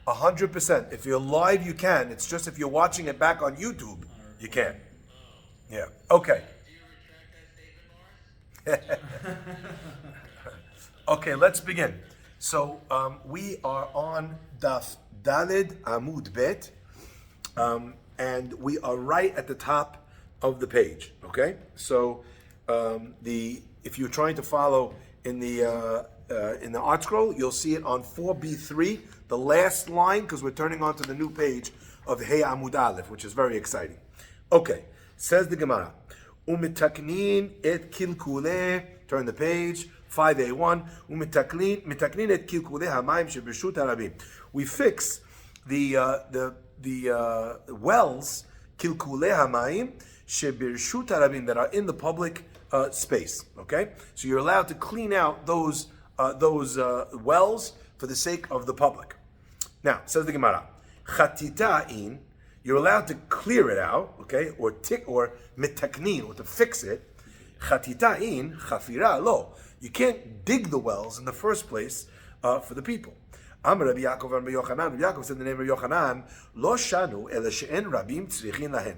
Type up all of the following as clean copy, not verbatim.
100%. If you're live, you can. It's just if you're watching it back on YouTube, you can't. Yeah. Okay. Okay, let's begin. So we are on Daf Dalid Amud Bet, and we are right at the top of the page. Okay, so if you're trying to follow in the art scroll, you'll see it on 4b3, the last line, because we're turning on to the new page of Hey Amud Aleph, which is very exciting. Okay, says the Gemara, Umitaknin et kilkuleh. Turn the page. 5a1. Umitaknin et kilkuleh hamayim shebirshut harabim. We fix the wells kilkuleh hamayim shebirshut harabim that are in the public space. Okay, so you're allowed to clean out those wells for the sake of the public. Now, says the Gemara, chatita'in, you're allowed to clear it out, okay, or mitaknin, or to fix it. Chatita'in, chafira lo. You can't dig the wells in the first place for the people. Amar Rabbi Yaakov and Rabbi Yochanan. Rabbi Yaakov said in the name of Yochanan, lo shanu ela she'en rabim tzrichin lahem.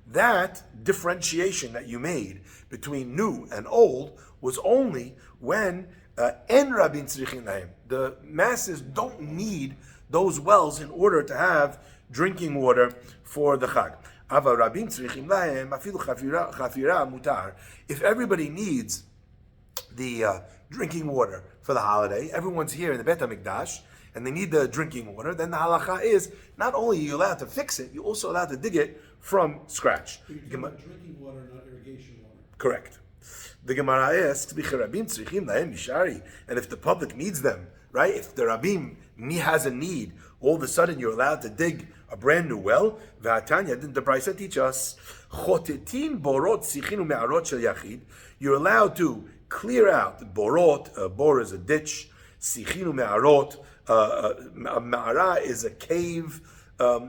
That differentiation that you made between new and old was only when en rabim tzrichin lahem. The masses don't need those wells in order to have drinking water for the Chag. Ava rabim tzrichim lahem afilu chafira mutar. If everybody needs the drinking water for the holiday, everyone's here in the Bet HaMikdash, and they need the drinking water, then the halacha is, not only are you allowed to fix it, you're also allowed to dig it from scratch. Drinking water, not irrigation water. Correct. The Gemara asks, and if the public needs them, right? If the Rabim has a need, all of a sudden you're allowed to dig a brand new well. Didn't the Brisa teach us? You're allowed to clear out borot. Bor is a ditch. Sichinu me'arot. A ma'ara is a cave.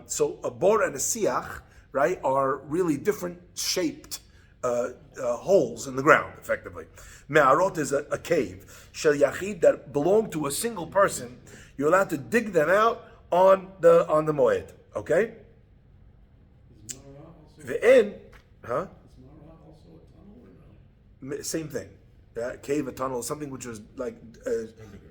So a bor and a siach, right, are really different shaped holes in the ground, effectively. Me'arot is a cave. Shel yachid, that belong to a single person. You're allowed to dig them out on the moed. Okay? The end, huh? Is Mara also a tunnel or no? Same thing. Cave, a tunnel, something which was like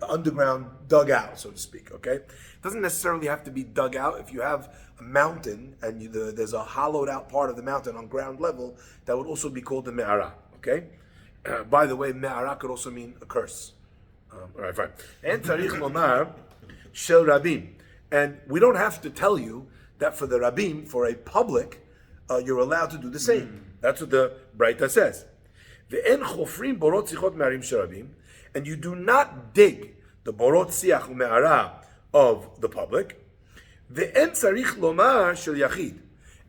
underground dug out, so to speak. Okay, it doesn't necessarily have to be dug out. If you have a mountain and there's a hollowed out part of the mountain on ground level, that would also be called the me'ara. Okay. By the way, me'ara could also mean a curse. All right, fine. And tzarich lomar shel rabim, and we don't have to tell you that for the rabim, for a public, you're allowed to do the same. That's what the Braita says. And you do not dig the borot siach u'me'ara of the public.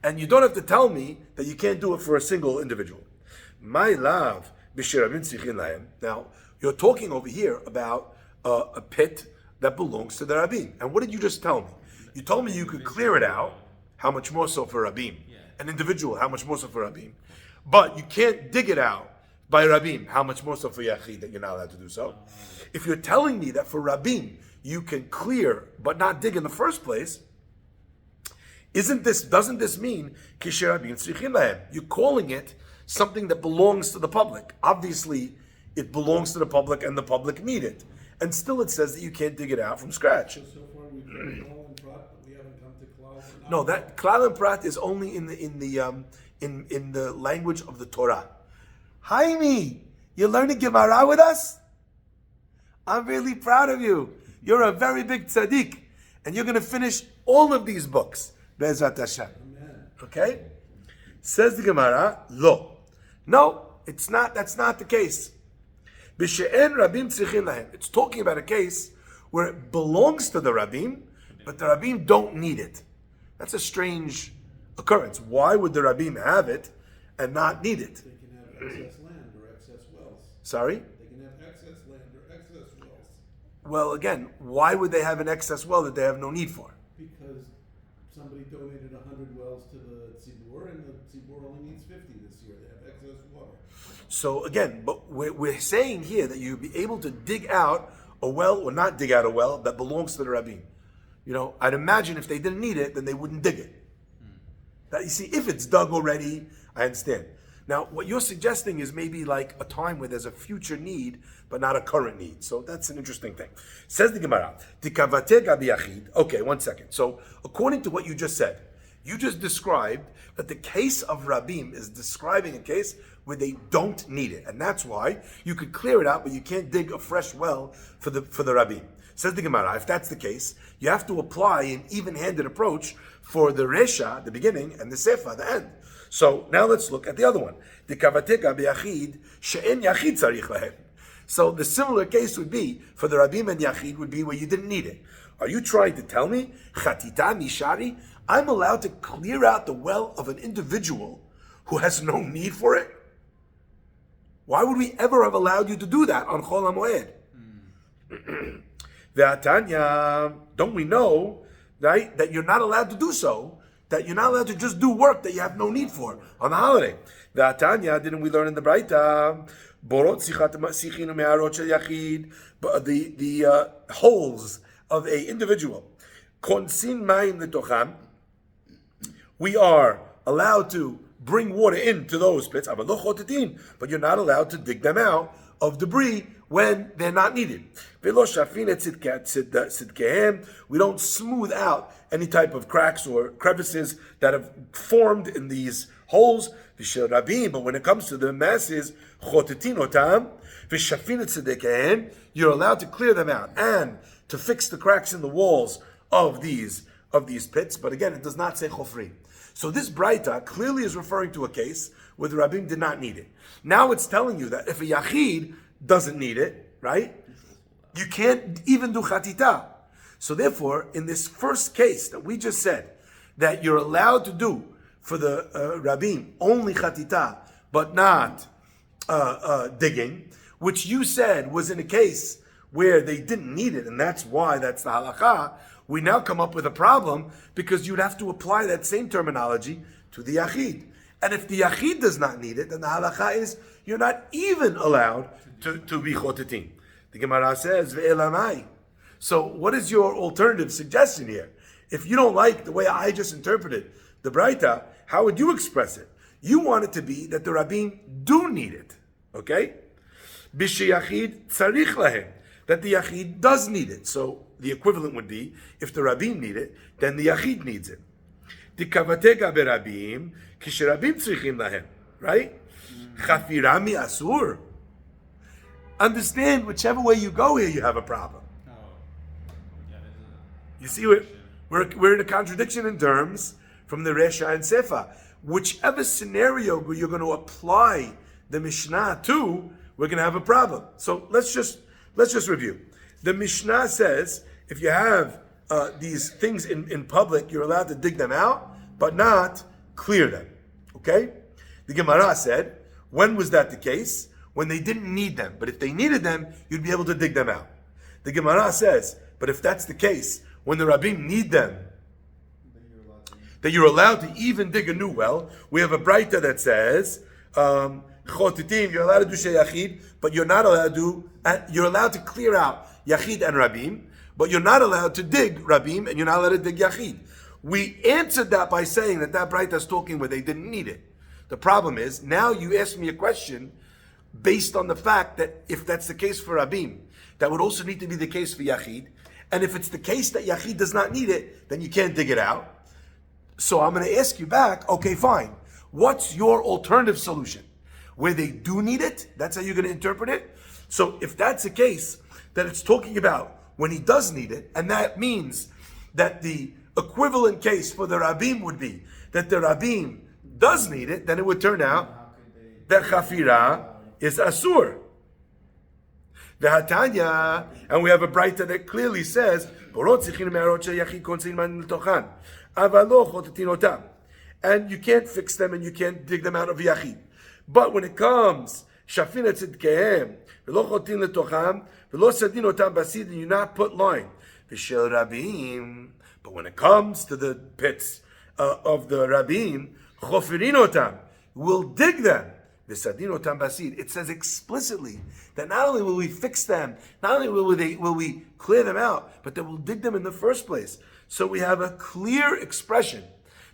And you don't have to tell me that you can't do it for a single individual. My love, now you're talking over here about a pit that belongs to the rabbim. And what did you just tell me? You told me you could clear it out. How much more so for rabbim? An individual, how much more so for rabbim? But you can't dig it out by Rabim, how much more so for Yachid that you're not allowed to do so? If you're telling me that for Rabim you can clear but not dig in the first place, doesn't this mean Kisher Rabim Tzrichim Lahem? You're calling it something that belongs to the public. Obviously, it belongs to the public and the public need it. And still it says that you can't dig it out from scratch. So far we've done Klal and Prat, but we haven't come to Klal. No, that Klal and Prat is only in the language of the Torah. Jaime, you're learning Gemara with us? I'm really proud of you. You're a very big tzaddik. And you're going to finish all of these books. Be'ezrat Hashem. Amen. Okay? Says the Gemara, lo. No, it's not. That's not the case. B'she'en rabim tzrichin lahem. It's talking about a case where it belongs to the rabbim, but the rabbim don't need it. That's a strange occurrence. Why would the rabbim have it and not need it? They can have excess land or excess wells. Sorry? They can have excess land or excess wells. Well, again, why would they have an excess well that they have no need for? Because somebody donated 100 wells to the Tzibur, and the Tzibur only needs 50 this year. They have excess water. So again, but we're saying here that you'll be able to dig out a well or not dig out a well that belongs to the rabbim. I'd imagine if they didn't need it, then they wouldn't dig it. That, you see, if it's dug already, I understand. Now, what you're suggesting is maybe like a time where there's a future need, but not a current need. So that's an interesting thing. Says the Gemara, okay, 1 second. So according to what you just said, you just described that the case of Rabim is describing a case where they don't need it. And that's why you could clear it out, but you can't dig a fresh well for the Rabim. Says the Gemara, if that's the case, you have to apply an even-handed approach for the Resha, the beginning, and the Sefa, the end. So now let's look at the other one. So the similar case would be, for the Rabim and Yachid, would be where you didn't need it. Are you trying to tell me, Chatita Mishari, I'm allowed to clear out the well of an individual who has no need for it? Why would we ever have allowed you to do that on Chol HaMoed? Ve'atanya, don't we know, right, that you're not allowed to do so, that you're not allowed to just do work that you have no need for on the holiday. Ve'atanya, didn't we learn in the Braita, borot sichinu me'arot shel yachid, the holes of a individual, konsin mayim letocham, we are allowed to bring water into those pits, but you're not allowed to dig them out of debris when they're not needed. We don't smooth out any type of cracks or crevices that have formed in these holes. But when it comes to the masses, you're allowed to clear them out and to fix the cracks in the walls of these pits. But again, it does not say chofrim. So this Braita clearly is referring to a case where the Rabbim did not need it. Now it's telling you that if a Yachid doesn't need it, right, you can't even do Chatita. So therefore, in this first case that we just said, that you're allowed to do for the Rabbim only Chatita, but not digging, which you said was in a case where they didn't need it, and that's why that's the halakha, we now come up with a problem because you'd have to apply that same terminology to the Yachid. And if the Yachid does not need it, then the halakha is you're not even allowed to be chotetin. The Gemara says, ve'elamai. So what is your alternative suggestion here? If you don't like the way I just interpreted the Braita, how would you express it? You want it to be that the Rabbim do need it, okay? B'sheyachid tzarich lahem, that the Yachid does need it. So the equivalent would be, if the Rabbim need it, then the Yachid needs it. Tikavatega berabim, kisherabim tzrichim lahem, right? Chafirami asur. Understand, whichever way you go here, you have a problem. You see, we're in a contradiction in terms from the Resha and Sefa. Whichever scenario where you're going to apply the Mishnah to, we're going to have a problem. So let's just review. The Mishnah says if you have these things in public, you're allowed to dig them out, but not clear them. Okay? The Gemara said, when was that the case? When they didn't need them. But if they needed them, you'd be able to dig them out. The Gemara says, but if that's the case, when the Rabbim need them, that you're allowed to even dig a new well. We have a Braita that says, chotitim, you're allowed to do sheyachid, but you're not allowed to you're allowed to clear out Yachid and Rabim, but you're not allowed to dig Rabim, and you're not allowed to dig Yachid. We answered that by saying that Braita is talking where they didn't need it. The problem is, now you ask me a question based on the fact that if that's the case for Rabim, that would also need to be the case for Yachid. And if it's the case that Yachid does not need it, then you can't dig it out. So I'm going to ask you back, okay, fine. What's your alternative solution? Where they do need it, that's how you're going to interpret it? So if that's the case, that it's talking about when he does need it, and that means that the equivalent case for the Rabbim would be that the Rabbim does need it, then it would turn out that Chafira is Asur. The Hatanya, and we have a Braita that clearly says, and you can't fix them and you can't dig them out of Yachid. But when it comes, Shafina tzidkehem, v'lo chotin letocham, v'lo sadin otam basid, and you not put line. V'shel Rabim, but when it comes to the pits of the Rabim, chofirin otam, we'll dig them. v'sadino tam basid. It says explicitly that not only will we fix them, not only will we clear them out, but that we'll dig them in the first place. So we have a clear expression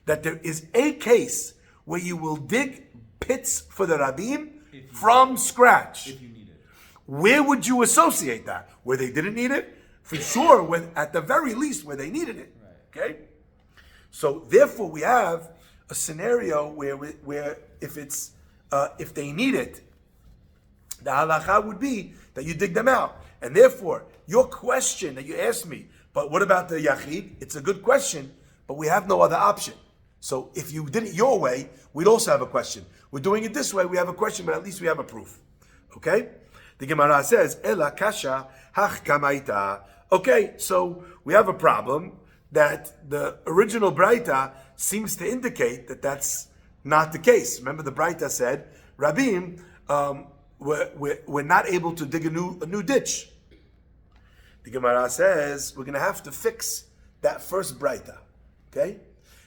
that there is a case where you will dig pits for the Rabim from scratch. If you need it. Where would you associate that? Where they didn't need it? For sure, at the very least, where they needed it. Right. Okay? So therefore, we have a scenario where if they need it, the halacha would be that you dig them out. And therefore, your question that you asked me, but what about the yachid? It's a good question, but we have no other option. So if you did it your way, we'd also have a question. We're doing it this way, we have a question, but at least we have a proof. Okay? The Gemara says, Ela kasha hach kamaita. Okay, so we have a problem that the original Braita seems to indicate that that's not the case. Remember the Braita said, Rabim, we're not able to dig a new ditch. The Gemara says, we're going to have to fix that first Braita. Okay?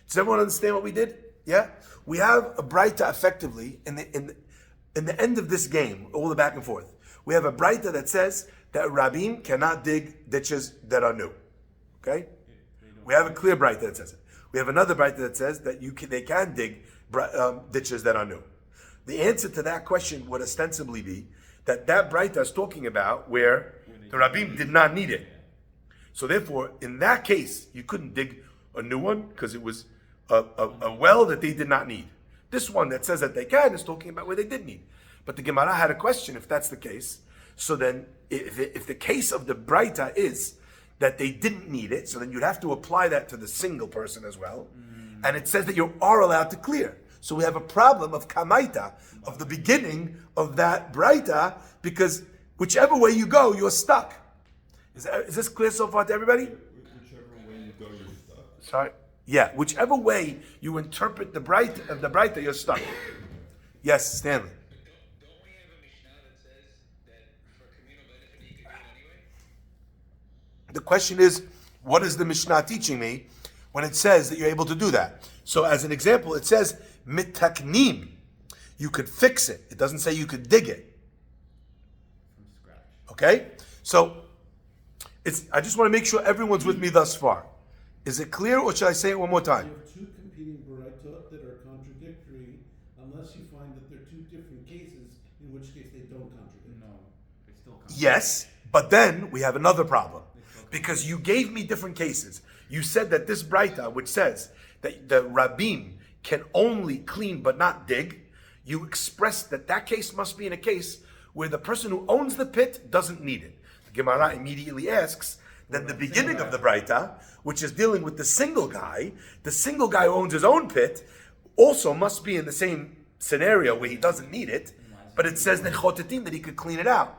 Does everyone understand what we did? Yeah? We have a Braita effectively in the end of this game, all the back and forth. We have a Braita that says that Rabim cannot dig ditches that are new. Okay? We have a clear Braita that says it. We have another Braita that says that they can dig ditches that are new. The answer to that question would ostensibly be that Braita is talking about where the Rabim did not need it. So therefore, in that case, you couldn't dig a new one because it was a well that they did not need. This one that says that they can is talking about where they did need. But the Gemara had a question if that's the case. So then, if the case of the Braita is that they didn't need it, so then you'd have to apply that to the single person as well. And it says that you are allowed to clear. So we have a problem of kamaita, of the beginning of that Braita, because whichever way you go, you're stuck. Is this clear so far to everybody? Whichever way you go, you're stuck. Sorry? Yeah, whichever way you interpret the Braita, you're stuck. Yes, Stanley. Don't we have a Mishnah that says that for communal benefit you can do it anyway? The question is, what is the Mishnah teaching me when it says that you're able to do that? So as an example, it says, mitaknim. You could fix it. It doesn't say you could dig it. From scratch. Okay? So, I just want to make sure everyone's with me thus far. Is it clear, or should I say it one more time? You have two competing Baraita that are contradictory unless you find that they're two different cases, in which case they don't contradict. No, they still come. Yes, but then we have another problem. Because you gave me different cases. You said that this Braita, which says that the Rabim can only clean but not dig, you expressed that case must be in a case where the person who owns the pit doesn't need it. The Gemara immediately asks, then the beginning of the Braita, which is dealing with the single guy who owns his own pit, also must be in the same scenario where he doesn't need it, but it says that chotetim, that he could clean it out.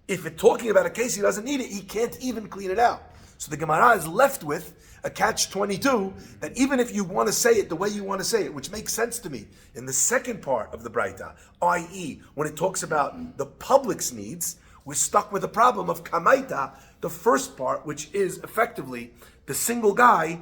If it's talking about a case he doesn't need it, he can't even clean it out. So the Gemara is left with a catch-22 that even if you want to say it the way you want to say it, which makes sense to me, in the second part of the Braita, i.e., when it talks about the public's needs, we're stuck with the problem of kamaita, the first part, which is effectively the single guy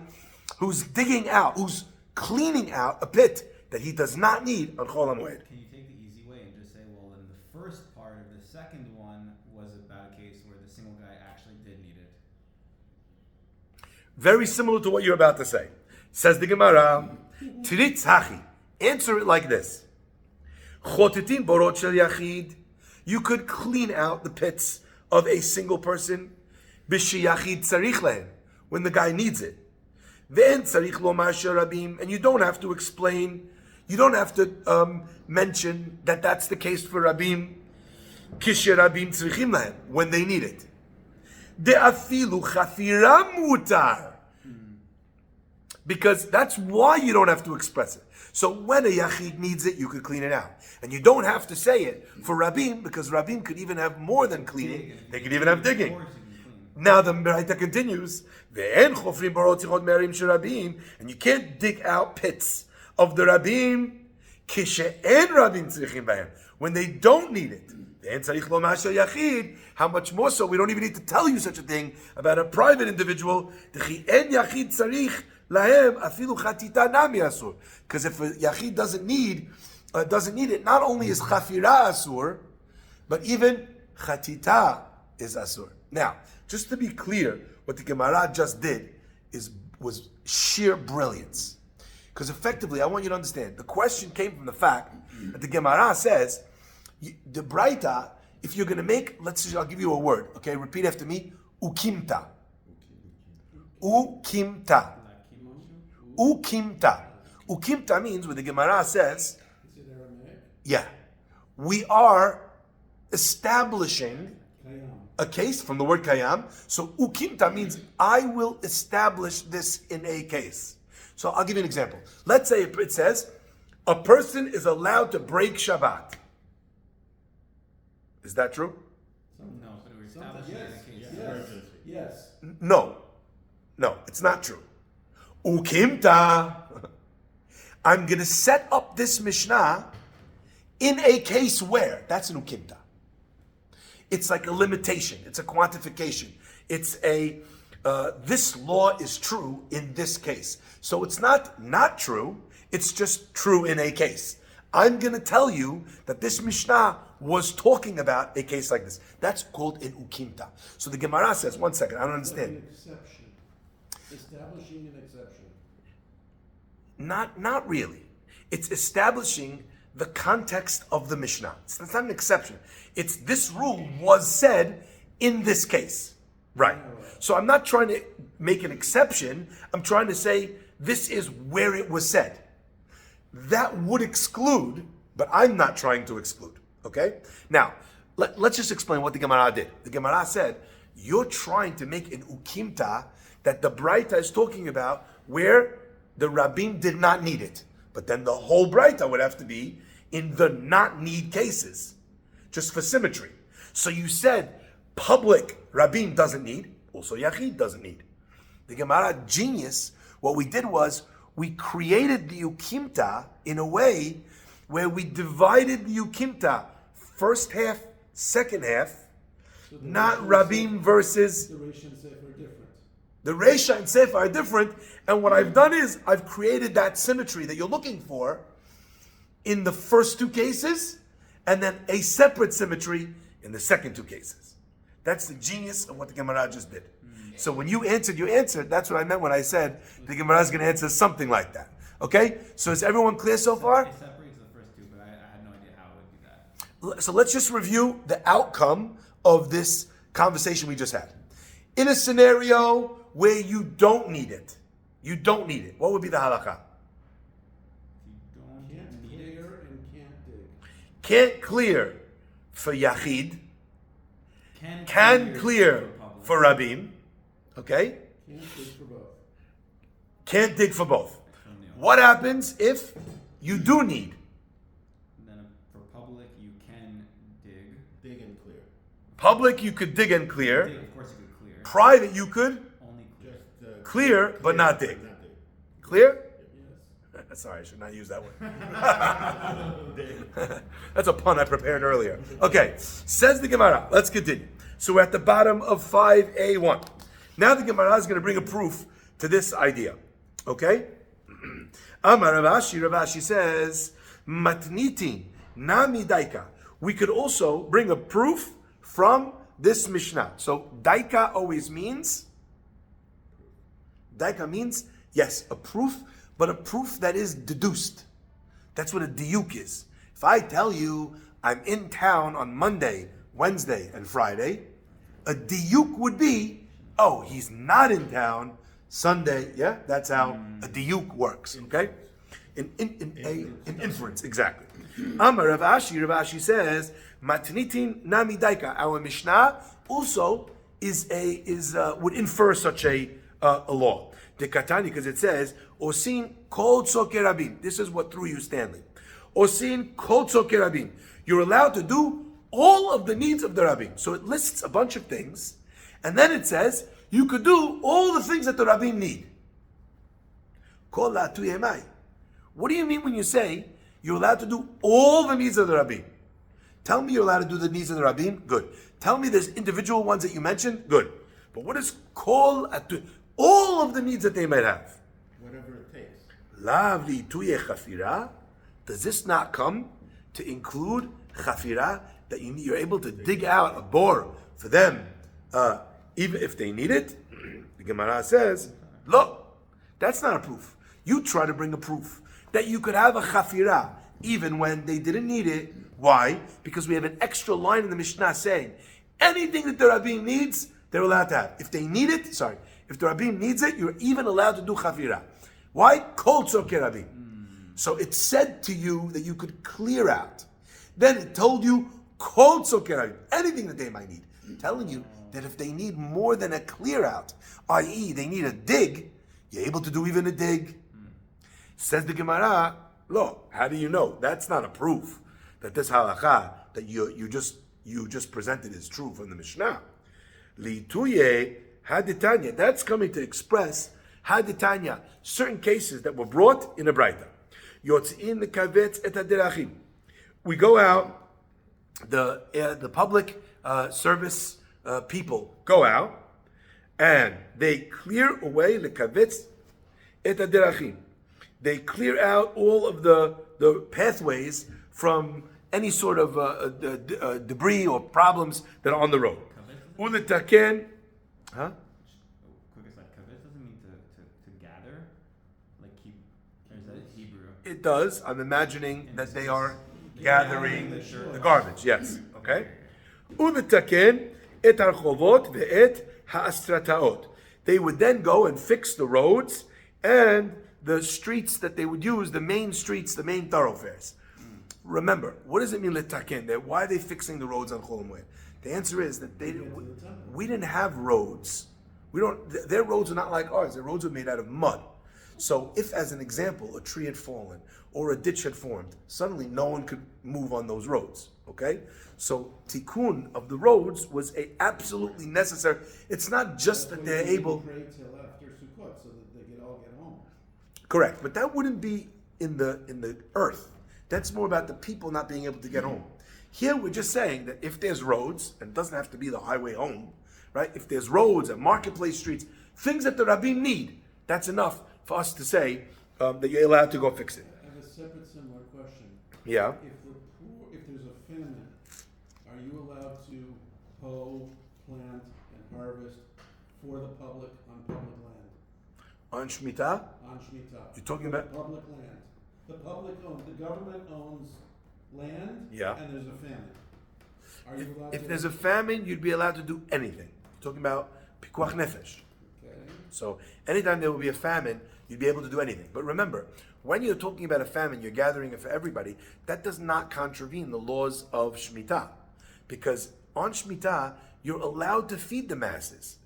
who's digging out, who's cleaning out a pit that he does not need on Chol HaMoed. Can you take the easy way and just say, well, then the first part of the second one was about a case where the single guy actually did need it? Very similar to what you're about to say. Says the Gemara, Tritz Hachi. Answer it like this. Chotetin borot shel yachid. You could clean out the pits of a single person, b'sheyachid tzarich lehem, when the guy needs it. Ve'en tzarich lomar sherabim, and you don't have to explain, you don't have to mention that that's the case for rabim, kisherabim tzrichim lehem, when they need it. De'afilu chafiram mutar. Because that's why you don't have to express it. So when a yachid needs it, you could clean it out. And you don't have to say it for Rabim, because Rabim could even have more than cleaning. They could even have digging. Now the Braita continues, "Ve'en chofrim barot zichot me'arim shel Rabim," and you can't dig out pits of the Rabim, kishe'en Rabim tzrichim b'hem, when they don't need it. Ve'en tzarich lomar shel yachid, how much more so? We don't even need to tell you such a thing about a private individual. Dechi en yachid tzarich lahem afilu chatita nami asur. Because if a yachid doesn't need doesn't need it. Not only is chafira asur, but even chatita is asur. Now, just to be clear, what the Gemara just did was sheer brilliance. Because effectively, I want you to understand, the question came from the fact that the Gemara says, the Braita, if you're going to make, I'll give you a word, okay? Repeat after me, ukimta. Ukimta. Ukimta. Ukimta means, what the Gemara says, Is it Aramaic? yeah, we are establishing Kayam. a case from the word kayam. So ukimta means I will establish this in a case. So I'll give you an example. Let's say it says a person is allowed to break Shabbat. Is that true? No, but we're Something, establishing yes, in a case. yes, yes. No, it's not true. Ukimta. I'm going to set up this Mishnah in a case where, that's an ukimta. It's like a limitation. It's a quantification. It's this law is true in this case. So it's not true. It's just true in a case. I'm going to tell you that this Mishnah was talking about a case like this. That's called an ukimta. So the Gemara says, one second, I don't understand. An exception. Establishing an exception. Not really. It's establishing the context of the Mishnah. It's not an exception. It's this rule was said in this case. Right. So I'm not trying to make an exception. I'm trying to say this is where it was said. That would exclude, but I'm not trying to exclude. Okay? Now, let's just explain what the Gemara did. The Gemara said, you're trying to make an ukimta that the Braita is talking about where the Rabbim did not need it. But then the whole Braita would have to be in the not need cases, just for symmetry. So you said public Rabbim doesn't need, also Yachid doesn't need. The Gemara genius, what we did was we created the Ukimta in a way where we divided the Ukimta first half, second half, So the not Reisha and Rabbim Sefer- versus The Reisha and Sefer are different. the Reisha and Sefer are different, and what I've done is I've created that symmetry that you're looking for in the first two cases, and then a separate symmetry in the second two cases. That's the genius of what the Gemara just did. So when you answered, that's what I meant when I said the Gemara is going to answer something like that. Okay? So is everyone clear so far? It separates the first two, but I had no idea how it would do that. So let's just review the outcome of this conversation we just had. In a scenario where you don't need it, what would be the halakha? You don't Can't need it. clear and can't dig. Can't clear for Yachid, can clear public. for Rabim, okay? Can't dig for both. Can't dig for both. From the- What happens if you do need? And then for public, you can dig. Dig and clear. Public, you could dig and clear. Dig, of course, you could clear. Private, you could Only clear. Just clear, but not dig. Not dig. Clear? Yes. Sorry, I should not use that one. That's a pun I prepared earlier. Okay, says the Gemara. Let's continue. So we're at the bottom of 5a1. Now the Gemara is going to bring a proof to this idea. Okay? Amar Rav Ashi says, Matnitin nami daika. We could also bring a proof from this Mishnah. So daika always means, yes, a proof, but a proof that is deduced. That's what a diuk is. If I tell you I'm in town on Monday, Wednesday, and Friday, a diuk would be, oh, he's not in town Sunday. Yeah, that's how a diuk works. Okay, an inference, exactly. Amar Rav Ashi says, matnitin nami daika. Our Mishnah also would infer such a law. The Katani, because it says, Osin kol tzoke rabim. This is what threw you, Stanley. Osin kol tzoke rabim. You're allowed to do all of the needs of the rabbim. So it lists a bunch of things, and then it says, you could do all the things that the rabbim need. Kol la tu yemai. What do you mean when you say you're allowed to do all the needs of the rabbim? Tell me you're allowed to do the needs of the rabbim? Good. Tell me there's individual ones that you mentioned? Good. But what is kol atu? All of the needs that they might have. Whatever it takes. Lavli tuye chafira, does this not come to include chafira, that you're able to dig out a bore for them, even if they need it? The Gemara says, look, that's not a proof. You try to bring a proof that you could have a chafira even when they didn't need it. Why? Because we have an extra line in the Mishnah saying, anything that the Rabbim needs, they're allowed to have. If they need it, if the Rabbim needs it, you're even allowed to do chafira. Why? Kol tzorkei Rabbim. So it said to you that you could clear out. Then it told you, kol tzorkei Rabbim, anything that they might need. Telling you that if they need more than a clear out, i.e. they need a dig, you're able to do even a dig. Says the Gemara, look, how do you know? That's not a proof that this halakha that you just presented is true from the Mishnah. Lituye haditanya. That's coming to express haditanya, certain cases that were brought in a braita. Yotzin lekavetz et haderachim. We go out, the public service people go out, and they clear away lekavetz et haderachim. They clear out all of the pathways from any sort of debris or problems that are on the road. Uletaken, huh? Quick aside, kavetz doesn't mean to gather, like keep. Or is that Hebrew? It does. I'm imagining that they are gathering the garbage. Yes. Okay. Uletaken et harchovot ve'et ha'astrataot. They would then go and fix the roads and the streets that they would use, the main streets, the main thoroughfares. Remember, what does it mean letaken? Why are they fixing the roads on Chol Moed? The answer is that we didn't have roads. Their roads are not like ours. Their roads are made out of mud. So if, as an example, a tree had fallen or a ditch had formed, suddenly no one could move on those roads. Okay? So tikkun of the roads was absolutely necessary. It's not just that they're able. Pray till after Sukkot so that they can all get home. Correct, but that wouldn't be in the earth. That's more about the people not being able to get home. Here we're just saying that if there's roads, and it doesn't have to be the highway home, right? If there's roads and marketplace streets, things that the Rabbim need, that's enough for us to say that you're allowed to go fix it. I have a separate similar question. Yeah. If there's a famine, are you allowed to hoe, plant, and harvest for the public on public land? On Shemitah? On Shemitah. You're talking about public land. The government owns land, Yeah. and there's a famine. Are you allowed if to? there's a famine, you'd be allowed to do anything. You're talking about pikuach nefesh. Okay. So anytime there will be a famine, you'd be able to do anything. But remember, when you're talking about a famine, you're gathering it for everybody. That does not contravene the laws of Shemitah. Because on Shemitah, you're allowed to feed the masses.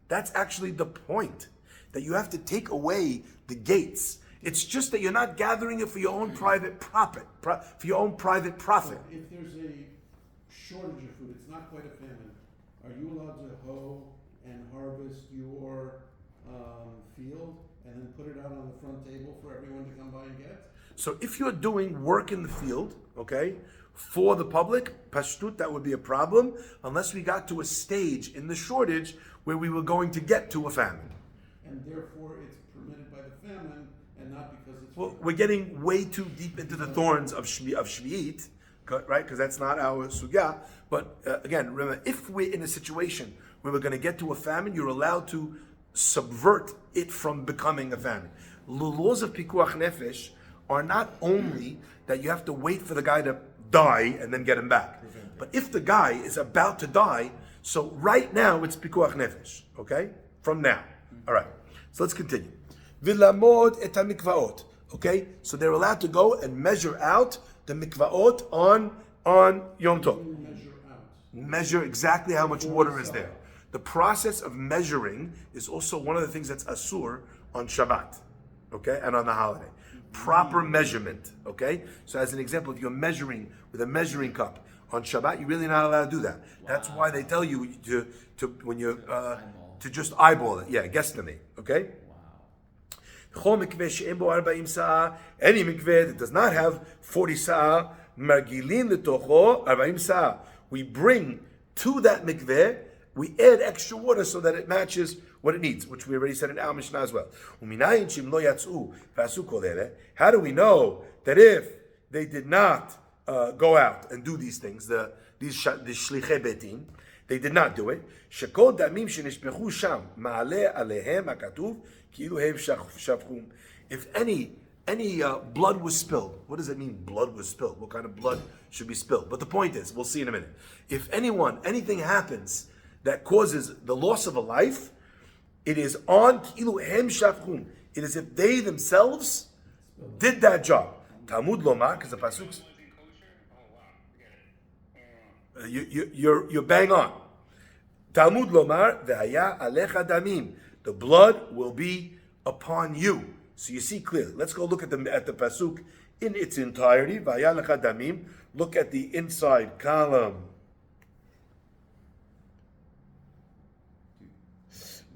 That's actually the point. That you have to take away the gates. It's just that you're not gathering it for your own private profit. For your own private profit. So if there's a shortage of food, it's not quite a famine, are you allowed to hoe and harvest your field and then put it out on the front table for everyone to come by and get? So if you're doing work in the field, okay, for the public, pashtut, that would be a problem, unless we got to a stage in the shortage where we were going to get to a famine. And therefore it's permitted by the famine and not because it's... Well, we're getting way too deep into the thorns of Shvi'it, right? Because that's not our sugya. But again, remember, if we're in a situation where we're going to get to a famine, you're allowed to subvert it from becoming a famine. The laws of pikuach nefesh are not only that you have to wait for the guy to die and then get him back, but if the guy is about to die, so right now it's pikuach nefesh, okay? From now. All right, so let's continue. Vilamod et mikvaot. Okay, so they're allowed to go and measure out the mikvaot on Yom Tov. Measure exactly how much water is there. The process of measuring is also one of the things that's asur on Shabbat, okay, and on the holiday. Proper measurement, okay? So as an example, if you're measuring with a measuring cup on Shabbat, you're really not allowed to do that. Wow. That's why they tell you to when you're to just eyeball it. Yeah, guesstimate, okay? Any mikveh that does not have 40 sa'ah, margilin letocho 40 sa'ah. We bring to that mikveh, we add extra water so that it matches what it needs, which we already said in our Mishnah as well. How do we know that if they did not go out and do these things. The shlichei betin, they did not do it. Shekol damim shenishpechu sham ma'aleh alehem hakatuv ki'ilu hev shavchum. If any blood was spilled, what does it mean? Blood was spilled. What kind of blood should be spilled? But the point is, we'll see in a minute. If anything happens that causes the loss of a life, it is on ki'ilu hem shavchum. It is if they themselves did that job. Talmud lomar, because the pasuk. You're bang on. Talmud lomar v'haya alecha damim. The blood will be upon you. So you see clearly. Let's go look at the pasuk in its entirety. V'haya alecha damim. Look at the inside column.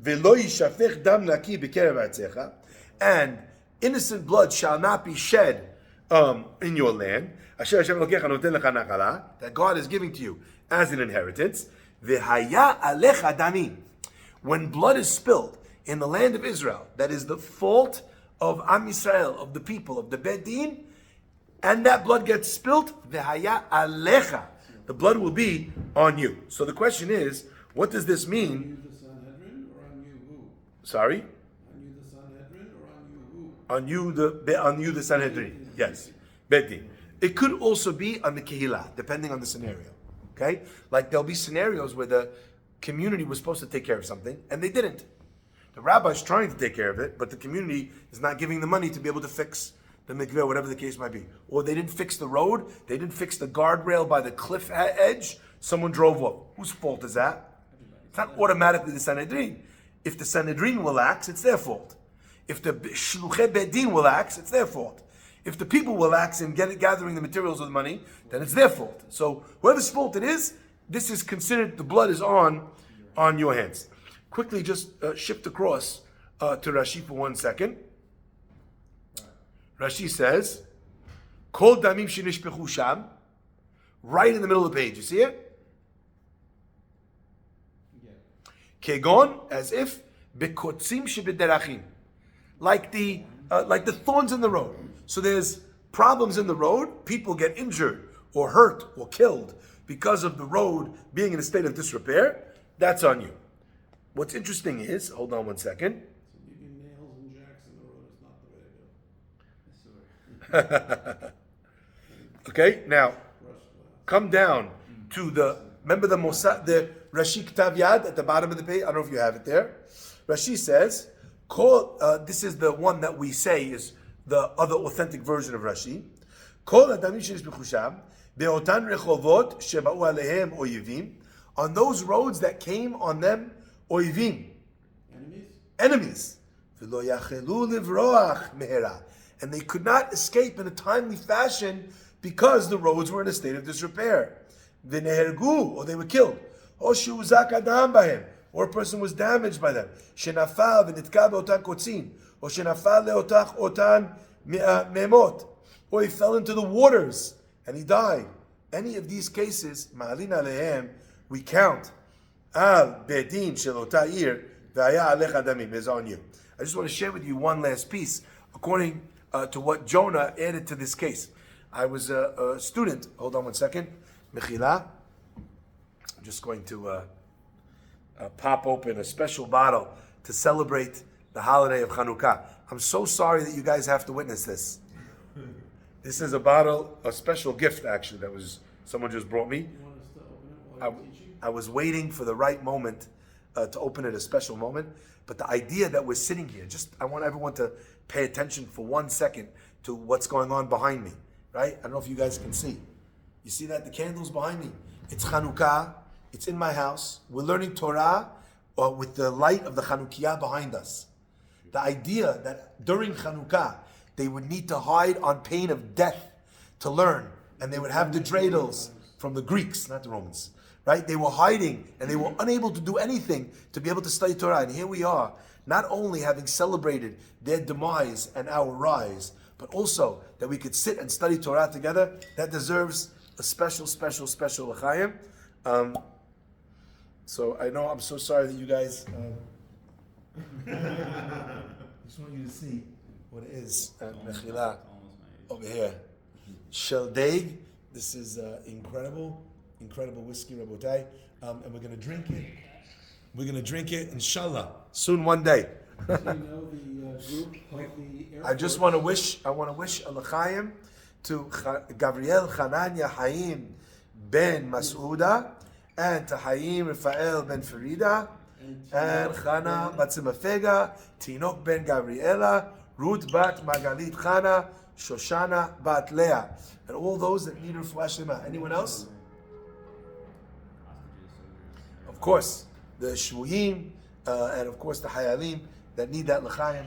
V'lo yishafech dam naki b'kerev atzecha. And innocent blood shall not be shed in your land. That God is giving to you as an inheritance. When blood is spilled in the land of Israel, that is the fault of Am Yisrael, of the people, of the Bedin, and that blood gets spilt, the blood will be on you. So the question is, what does this mean? On you the Sanhedrin or on you who? Sorry? On you the Sanhedrin or on you who? On you the Sanhedrin. Yes. Bedin. It could also be on the Kehillah, depending on the scenario. Okay? Like there'll be scenarios where the community was supposed to take care of something, and they didn't. The rabbi's trying to take care of it, but the community is not giving the money to be able to fix the mikveh, whatever the case might be. Or they didn't fix the road, they didn't fix the guardrail by the cliff edge, someone drove off. Whose fault is that? It's not automatically the Sanhedrin. If the Sanhedrin will act, it's their fault. If the Shluchei Bedin will act, it's their fault. If the people will act in gathering the materials of the money, then it's their fault. So whoever's fault it is, this is considered, the blood is on your hands. Quickly just shift across to Rashi for 1 second. Rashi says, Kol damim shenishpechu sham, right in the middle of the page. You see it? Kegon, as if bekotzim shebederachim, like the thorns in the road. So there's problems in the road, people get injured or hurt or killed because of the road being in a state of disrepair. That's on you. What's interesting is, hold on 1 second. So leaving nails and jacks in the road is not the way to go. Okay, now Brush glass. come down to remember the Rashi Ktav Yad at the bottom of the page? I don't know if you have it there. Rashi says, this is the one that we say is the other authentic version of Rashi. Kol adamim shenishpechu be'otan rechovot sheba'u alehem oyivim, on those roads that came on them oyivim, enemies. V'lo yachelu livroach mehera, and they could not escape in a timely fashion because the roads were in a state of disrepair. V'nehergu, or they were killed. O sheuzak adam bahem, or a person was damaged by them. Shenafal v'nitka be'otan kotzin, or shenafal leotach otan memot, or he fell into the waters and he died. Any of these cases, ma'alin alehem, we count al bedin shelota ir v'haya alecha damim, is on you. I just want to share with you one last piece, according to what Jonah added to this case. I was a student. Hold on 1 second. Mechila. I'm just going to pop open a special bottle to celebrate the holiday of Chanukah. I'm so sorry that you guys have to witness this. This is a bottle, a special gift actually, that someone just brought me. You want us to open it while you're teaching? I was waiting for the right moment to open it, a special moment. But the idea that we're sitting here, I want everyone to pay attention for 1 second to what's going on behind me, right? I don't know if you guys can see. You see that? The candles behind me. It's Chanukah. It's in my house. We're learning Torah with the light of the Chanukiah behind us. The idea that during Chanukah, they would need to hide on pain of death to learn. And they would have the dreidels from the Greeks, not the Romans. Right? They were hiding and they were unable to do anything to be able to study Torah. And here we are, not only having celebrated their demise and our rise, but also that we could sit and study Torah together. That deserves a special, special, special l'chaim. So I know I'm so sorry that you guys. I just want you to see what it is, Mechila, over here. Shaldeig. This is incredible whiskey, Rabotai. And we're going to drink it. We're going to drink it, inshallah, soon one day. So you know the group of the Air I just Force? want to wish a l'chaim to Gabriel Hananya Haim ben Masouda and to Haim Rafael ben Farida and Chana Batsimafega, Tinok ben Gabriela, Ruth bat Magalit Chana, Shoshana bat Leah, and all those that need refuah shlema. Anyone else? Of course, the Shvuyim, and of course the Hayalim that need that l'chaim.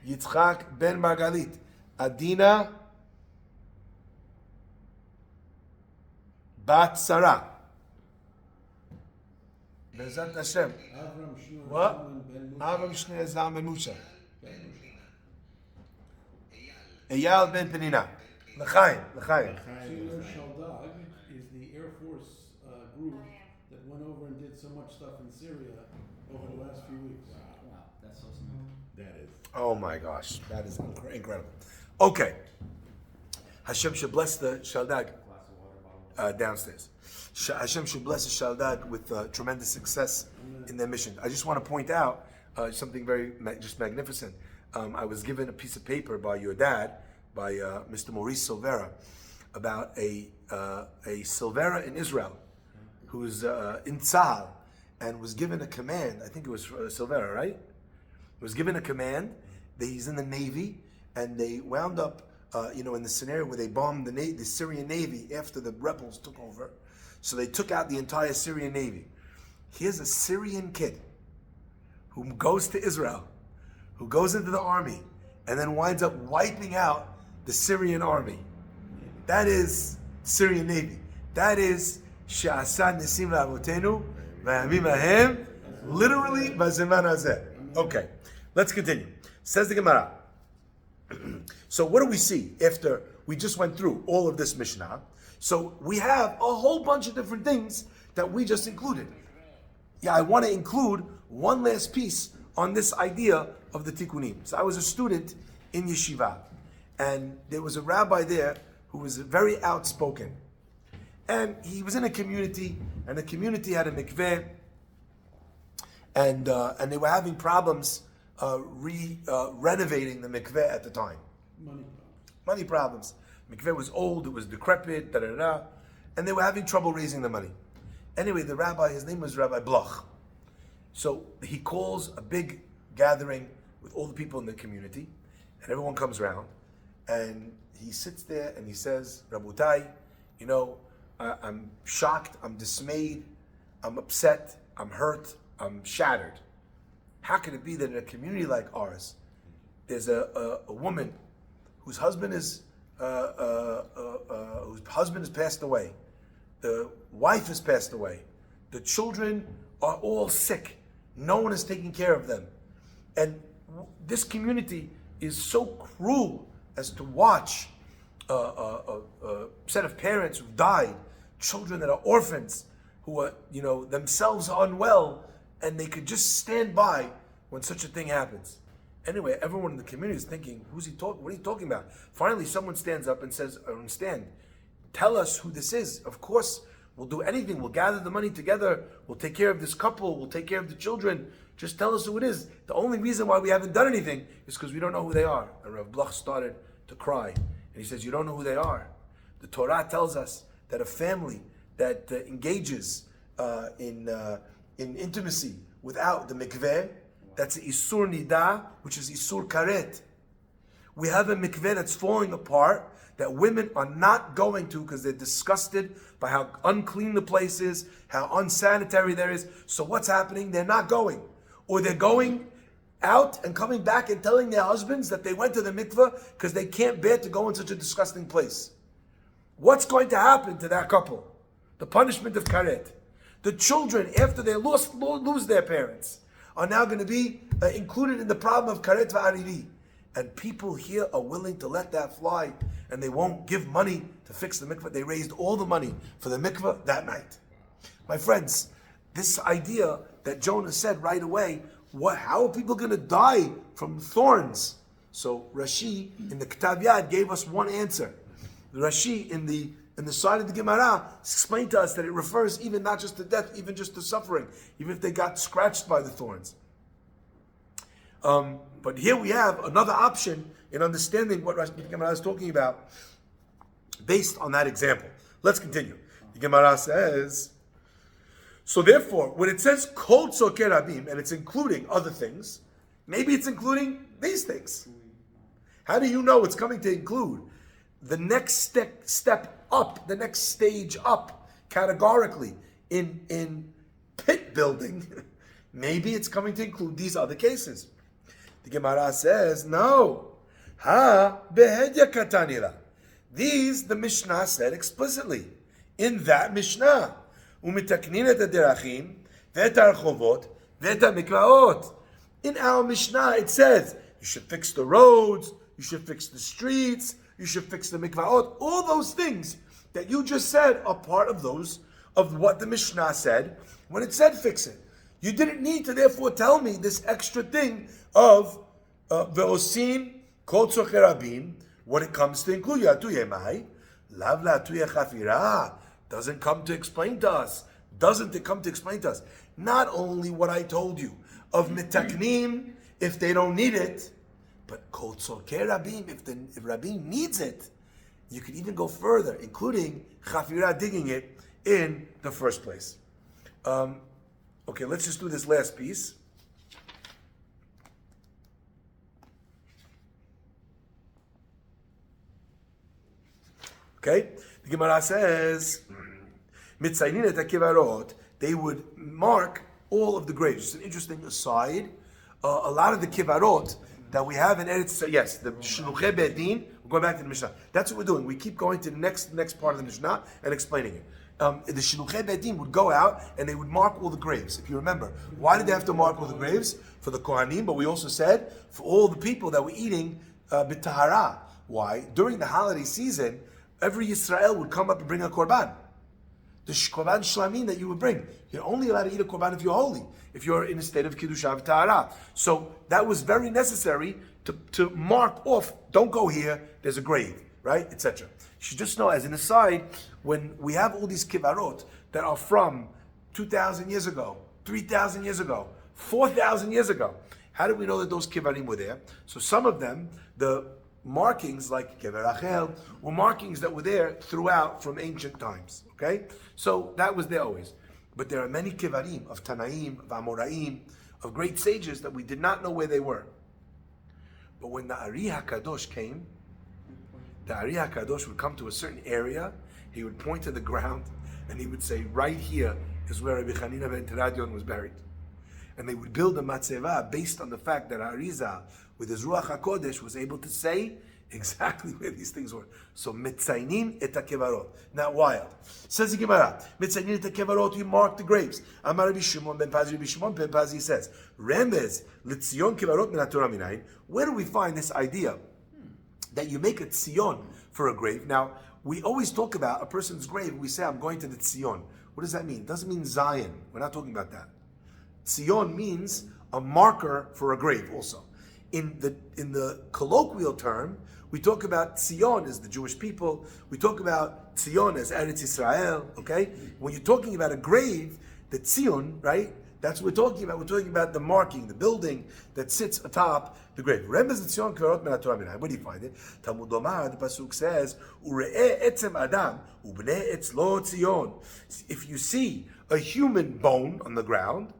Yitzchak ben Margalit, Adina bat Sarah. Bezat Hashem. Avram Shneur What? Zalman Ben Moshe. Avram Shneur Zalman Musha. Ben Moshe. Eyal ben Penina. L'chaim. So you know Shaldag is the Air Force group that went over and did so much stuff in Syria over the last few weeks. Wow, that's so smooth. That is. Oh my gosh, that is incredible. Okay. Hashem should bless the Shaldag Glass of water bottle. downstairs. Hashem should bless the Shaldag with tremendous success in their mission. I just want to point out something very just magnificent. I was given a piece of paper by your dad, by Mr. Maurice Silvera, about a Silvera in Israel who's in Tzahal and was given a command. I think it was Silvera, right? Was given a command that he's in the Navy, and they wound up, in the scenario where they bombed the Syrian Navy after the rebels took over. So they took out the entire Syrian Navy. Here's a Syrian kid who goes to Israel, who goes into the army, and then winds up wiping out the Syrian army. That is Syrian Navy. That is Sha'asad Nisim La'avotenu V'yamim Ahem, literally Bazeman Hazeh. Okay, let's continue. Says the Gemara. So what do we see after we just went through all of this Mishnah? So we have a whole bunch of different things that we just included. Yeah, I want to include one last piece on this idea of the tikkunim. So I was a student in yeshiva, and there was a rabbi there who was very outspoken. And he was in a community, and the community had a mikveh, and they were having problems renovating the mikveh at the time. Money problems. Mikveh was old, it was decrepit, and they were having trouble raising the money. Anyway, the rabbi, his name was Rabbi Bloch. So he calls a big gathering with all the people in the community, and everyone comes around, and he sits there and he says, Rabutai, I'm shocked, I'm dismayed, I'm upset, I'm hurt, I'm shattered. How can it be that in a community like ours, there's a woman whose husband has passed away, the wife has passed away, the children are all sick, no one is taking care of them, and this community is so cruel as to watch a set of parents who've died, children that are orphans, who are themselves unwell, and they could just stand by when such a thing happens. Anyway, everyone in the community is thinking, what are you talking about? Finally, someone stands up and says, I understand. Tell us who this is. Of course, we'll do anything. We'll gather the money together. We'll take care of this couple. We'll take care of the children. Just tell us who it is. The only reason why we haven't done anything is because we don't know who they are. And Rav Bloch started to cry. And he says, you don't know who they are. The Torah tells us that a family that engages in intimacy without the mikveh, that's Isur Nida, which is Isur Karet. We have a mikveh that's falling apart, that women are not going to because they're disgusted by how unclean the place is, how unsanitary there is. So what's happening? They're not going. Or they're going out and coming back and telling their husbands that they went to the mikveh because they can't bear to go in such a disgusting place. What's going to happen to that couple? The punishment of Karet. The children, after they lose their parents, are now going to be included in the problem of Karet va'ariri. And people here are willing to let that fly, and they won't give money to fix the mikveh. They raised all the money for the mikveh that night. My friends, this idea that Jonah said right away, how are people going to die from thorns? So Rashi in the Ketav Yad gave us one answer. Rashi in the side of the Gemara explained to us that it refers even not just to death, even just to suffering, even if they got scratched by the thorns. But here we have another option in understanding what Rashi the Gemara is talking about based on that example. Let's continue. The Gemara says, so therefore, when it says Kol Tzokei Rabim, and it's including other things, maybe it's including these things. How do you know it's coming to include the next step up, the next stage up, categorically, in pit building? Maybe it's coming to include these other cases. The Gemara says, no. Moed Kattan. These, the Mishnah said explicitly. In that Mishnah. וمתקנין את הדרכים, ואת הרחובות, ואת המקוואות. In our Mishnah it says, you should fix the roads, you should fix the streets, you should fix the mikvaot. All those things that you just said are part of those, of what the Mishnah said when it said fix it. You didn't need to therefore tell me this extra thing of ve'osin kol tzokei rabim, what it comes to include. Yatuye mai, lav la'atuye chafira. Doesn't come to explain to us. Doesn't it come to explain to us? Not only what I told you of mitaknim if they don't need it, but kol tzokei rabim if rabim needs it. You could even go further, including chafira digging it in the first place. Okay, let's just do this last piece. Okay, the Gemara says, "Mitzaynin et hakivarot." They would mark all of the graves. It's an interesting aside. A lot of the kivarot that we have in Eretz, yes, the shluchei bedin. We're going back to the Mishnah. That's what we're doing. We keep going to the next part of the Mishnah and explaining it. The shluchei bedin would go out and they would mark all the graves. If you remember, why did they have to mark all the graves? For the kohanim, but we also said for all the people that were eating b'tahara. Why? During the holiday season, every Yisrael would come up and bring a korban. The korban shlamim that you would bring. You're only allowed to eat a korban if you're holy, if you're in a state of kiddusha v'tahara. So that was very necessary to mark off. Don't go here. There's a grave, right, etc. You should just know, as an aside, when we have all these kivarot that are from 2,000 years ago, 3,000 years ago, 4,000 years ago, how do we know that those kivarim were there? So some of them, the markings like Kever Rachel were markings that were there throughout from ancient times. Okay, so that was there always. But there are many kivarim of Tanaim, of Amoraim, of great sages that we did not know where they were. But when the Ari HaKadosh came, the Ari HaKadosh would come to a certain area, he would point to the ground, and he would say, right here is where Rabbi Chanina ben Teradion was buried. And they would build a matzeva based on the fact that Arizal, with his Ruach HaKodesh, was able to say exactly where these things were. So, mitzaynin et hakevarot. Not wild. Says the Gemara, mitzaynin et hakevarot, you mark the graves. Amar Rabbi Shimon ben Pazi, Rabbi Shimon ben Pazi says, Remez, l'tzion kevarot min haTorah minayin. Where do we find this idea that you make a tzion for a grave? Now, we always talk about a person's grave, we say, I'm going to the tzion. What does that mean? It doesn't mean Zion. We're not talking about that. Tzion means a marker for a grave also. In the colloquial term, we talk about Tzion as the Jewish people. We talk about Tzion as Eretz Yisrael, okay? When you're talking about a grave, the Tzion, right? That's what we're talking about. We're talking about the marking, the building that sits atop the grave. Remez Tzion kverot min haTorah minayin. Where do you find it? Talmud Lomar, the pasuk says, "Ure'eh etzem adam ubnei etzlo Tzion." If you see a human bone on the ground,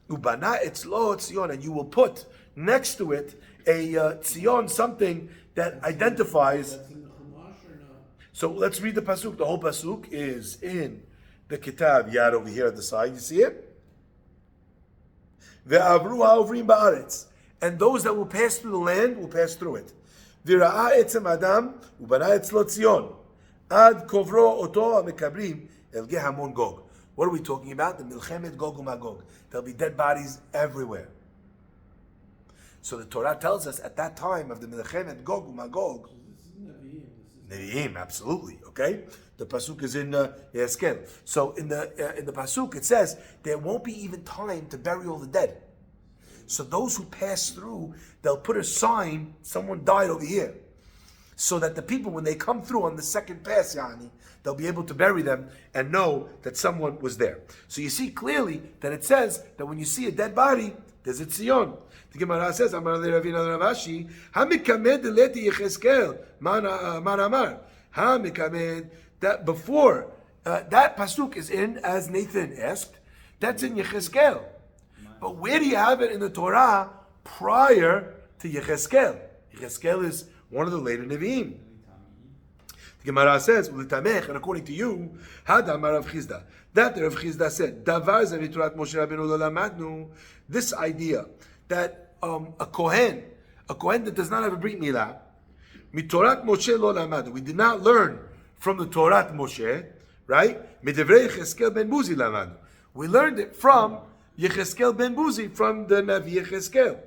ubana etzlo Tzion, and you will put next to it a tzion, something that identifies. That's in the Chumash or not? So let's read the pasuk. The whole pasuk is in the Ketav Yad over here at the side. You see it? Ve'avru ha'ovrim ba'aretz, and those that will pass through the land will pass through it. V'ra'a etzem adam ubana etzlo tzion ad kovro oto ha'mekabrim el geh hamon gog. What are we talking about? The milchemet Gog u'Magog. There'll be dead bodies everywhere. So the Torah tells us at that time of the Milchemet Gog u'Magog. This is Nevi'im. This is Nevi'im, absolutely. Okay, the pasuk is in Yeskel. So in the pasuk it says there won't be even time to bury all the dead. So those who pass through, they'll put a sign, someone died over here. So that the people, when they come through on the second pass, Yani, they'll be able to bury them and know that someone was there. So you see clearly that it says that when you see a dead body, there's a tzion. The Gemara says, Amar le Ravina Ravashi, Hamikamed leti Yecheskel, man amar. Hamikamed, that before, that pasuk is in, as Nathan asked, that's in Yecheskel. But where do you have it in the Torah prior to Yecheskel? Yecheskel is one of the later Nevi'im. The Gemara says, and according to you, Hadamar Rav Chizda, that Rav Chizda said, Davar Zaviturat Moshe Rabbeinu lo lamadnu, this idea that a Kohen that does not have a Brit Milah, Mitorat Moshe lo lamadnu, we did not learn from the Torat Moshe, right? Midevrei Yecheskel ben Buzi lamadnu. We learned it from Yecheskel ben Buzi, from the Navi Yecheskel.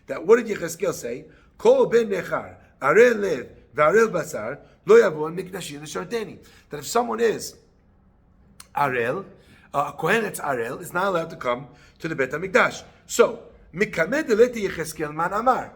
That what did Yecheskel say? Kol ben nechar, arel lev, v'arel basar, lo yavon mikdashi l'sharteni. That if someone is arel, a kohen that's arel, is not allowed to come to the Bet HaMikdash. So, mikamed deleti Yecheskel man amar.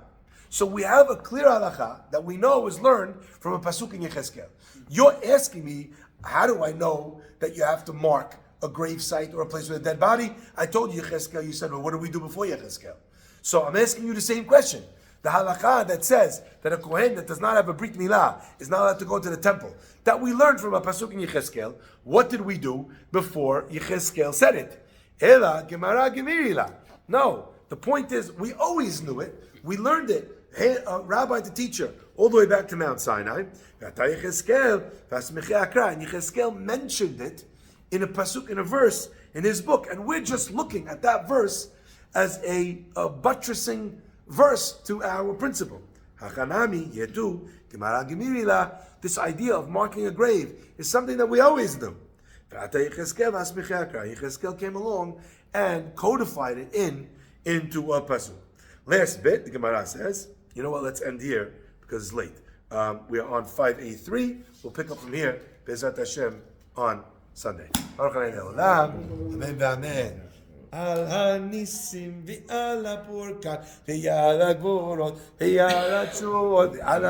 So we have a clear halacha that we know is learned from a pasuk in Yecheskel. You're asking me, how do I know that you have to mark a grave site or a place with a dead body? I told you Yecheskel, you said, well, what do we do before Yecheskel? So I'm asking you the same question. The halakha that says that a kohen that does not have a brit milah is not allowed to go to the temple, that we learned from a pasuk in Yecheskel, what did we do before Yecheskel said it? Ela gemara gemirila. No, the point is we always knew it. We learned it. Hey, rabbi, the teacher, all the way back to Mount Sinai. And Yecheskel mentioned it in a pasuk, in a verse in his book, and we're just looking at that verse as a buttressing verse to our principle. Hachanami yedu gemara gemirila. This idea of marking a grave is something that we always knew. Yecheskel came along and codified it into a pasuk. Last bit, the Gemara says, you know what? Let's end here because it's late. We are on 583. We'll pick up from here, Bezrat Hashem, on Sunday. Baruch Adonai Le'olam. Amen v'amen. על הניסים ועל הפורקן ועל הגבורות ועל התשועות ועל